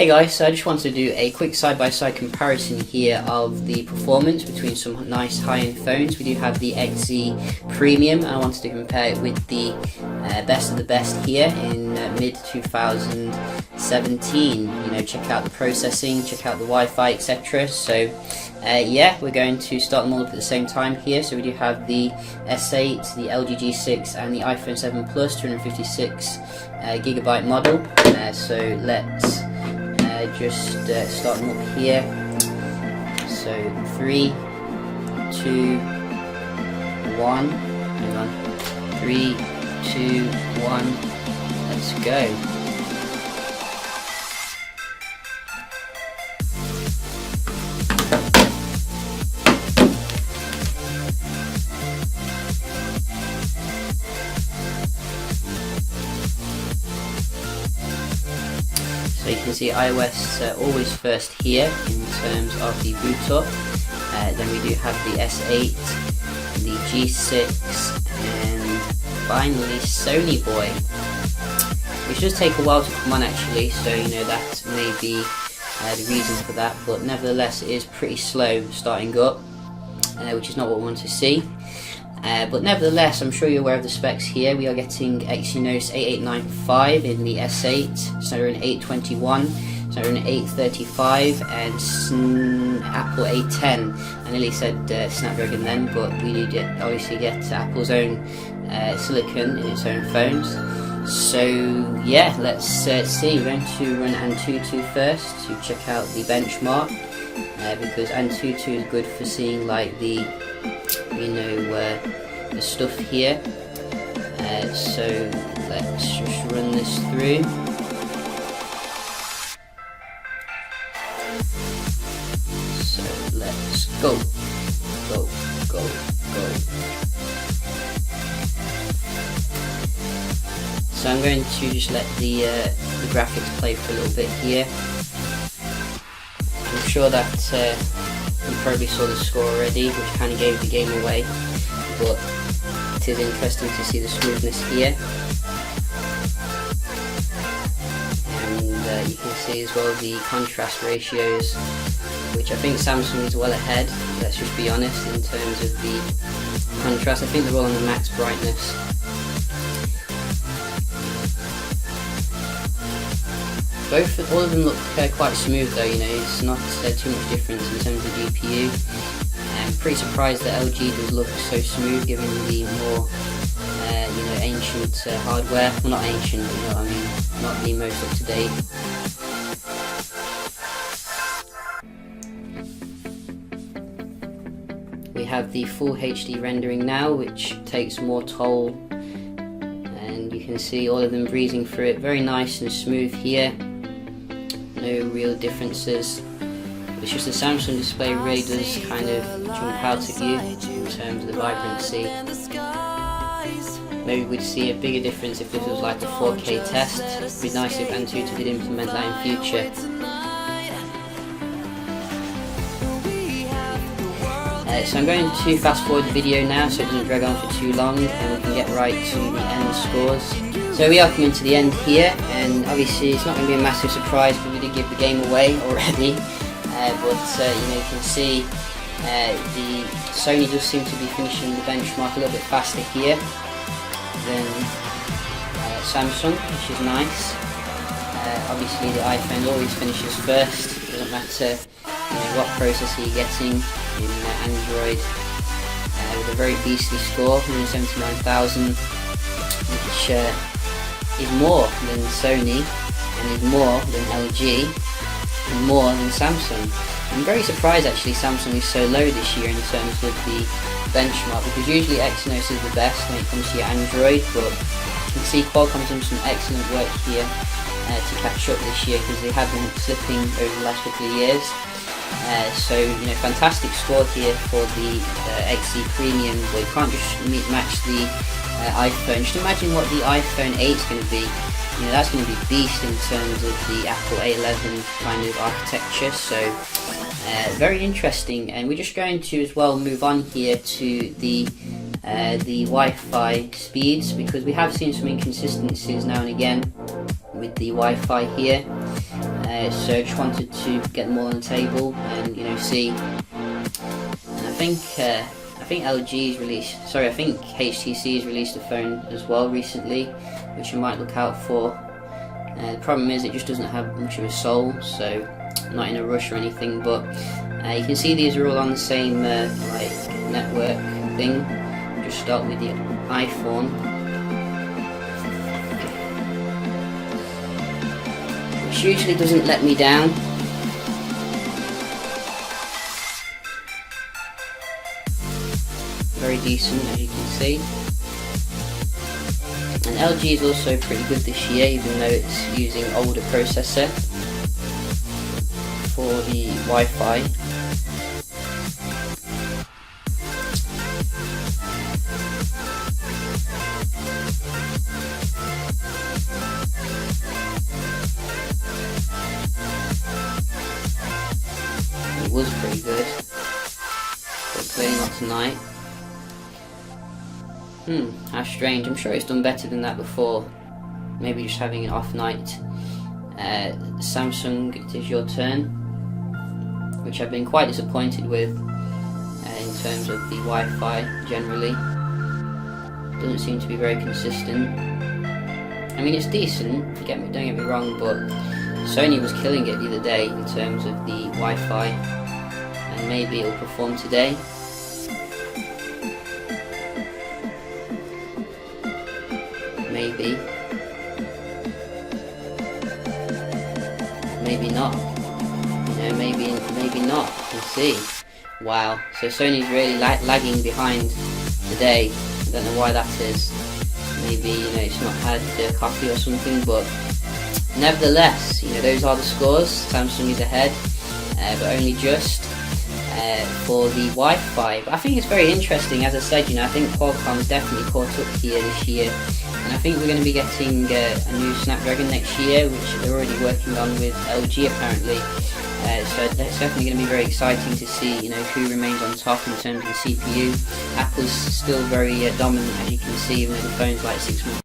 Hey guys, so I just wanted to do a quick side-by-side comparison here of the performance between some nice high-end phones. We do have the XZ Premium, and I wanted to compare it with the best of the best here in mid-2017. Check out the processing, check out the Wi-Fi, etc. So yeah, we're going to start them all up at the same time here. So we do have the S8, the LG G6 and the iPhone 7 Plus 256GB model. So let's just start them up here. So 3, 2, 1. Hang on. 3, 2, 1. Let's go. So you can see iOS always first here in terms of the boot up. Then we do have the S8, the G6, and finally Sony boy, which does take a while to come on actually. So that may be the reason for that, but nevertheless it is pretty slow starting up, which is not what we want to see. But nevertheless, I'm sure you're aware of the specs here. We are getting Exynos 8895 in the S8, Snapdragon 821, Snapdragon 835, and Apple A10. I nearly said Snapdragon then, but we do obviously get Apple's own silicon in its own phones. So yeah, let's see. We're going to run Antutu first to check out the benchmark, because Antutu is good for seeing like the the stuff here. So let's just run this through. So let's go. So I'm going to just let the graphics play for a little bit here. I'm sure that you probably saw the score already, which kind of gave the game away, but it is interesting to see the smoothness here. And you can see as well the contrast ratios, which I think Samsung is well ahead, let's just be honest, in terms of the contrast. I think they're all on the max brightness. All of them look quite smooth though, it's not too much difference in terms of the GPU. I'm pretty surprised that LG does look so smooth given the more ancient hardware. Well, not ancient, you know what I mean, not the most up to date. We have the full HD rendering now, which takes more toll, and you can see all of them breezing through it very nice and smooth here. No real differences. It's just the Samsung display really does kind of jump out at you in terms of the vibrancy. Maybe we'd see a bigger difference if this was like a 4K test. It'd be nice if Antutu did implement that in future. So I'm going to fast forward the video now so it doesn't drag on for too long, and we can get right to the end scores. So we are coming to the end here, and obviously it's not going to be a massive surprise because we did give the game away already. But you can see the Sony does seem to be finishing the benchmark a little bit faster here than Samsung, which is nice. Obviously the iPhone always finishes first. It doesn't matter what processor you're getting in Android, with a very beastly score, 179,000, which is more than Sony, and is more than LG, and more than Samsung. I'm very surprised actually Samsung is so low this year in terms of the benchmark, because usually Exynos is the best when it comes to your Android, but you can see Qualcomm's done some excellent work here to catch up this year, because they have been slipping over the last couple of years. So fantastic score here for the XZ Premium, but you can't just match the iPhone. Just imagine what the iPhone 8 is going to be. That's going to be beast in terms of the Apple A11 kind of architecture. So very interesting, and we're just going to as well move on here to the Wi-Fi speeds, because we have seen some inconsistencies now and again with the Wi-Fi here. So I just wanted to get them all on the table and see. And I think LG's released. Sorry, I think HTC has released a phone as well recently, which I might look out for. The problem is it just doesn't have much of a soul, so I'm not in a rush or anything. But you can see these are all on the same network thing. Just start with the iPhone, which usually doesn't let me down. Very decent, as you can see. And LG is also pretty good this year, even though it's using older processor for the Wi-Fi. It was pretty good, but clearly not tonight. How strange. I'm sure it's done better than that before. Maybe just having an off night. Samsung, it is your turn, which I've been quite disappointed with in terms of the Wi-Fi generally. Doesn't seem to be very consistent. I mean, it's decent, don't get me wrong, but Sony was killing it the other day in terms of the Wi-Fi, and maybe it'll perform today. Maybe not. Maybe not. We'll see. Wow. So Sony's really lagging behind today. I don't know why that is. Maybe it's not had the coffee or something, but nevertheless, those are the scores. Samsung is ahead, but only just. For the Wi-Fi, but I think it's very interesting. As I said, I think Qualcomm's definitely caught up here this year, and I think we're going to be getting a new Snapdragon next year, which they're already working on with LG apparently. So it's definitely going to be very exciting to see, who remains on top in terms of the CPU. Apple's still very dominant, as you can see, even though the phone's like 6 months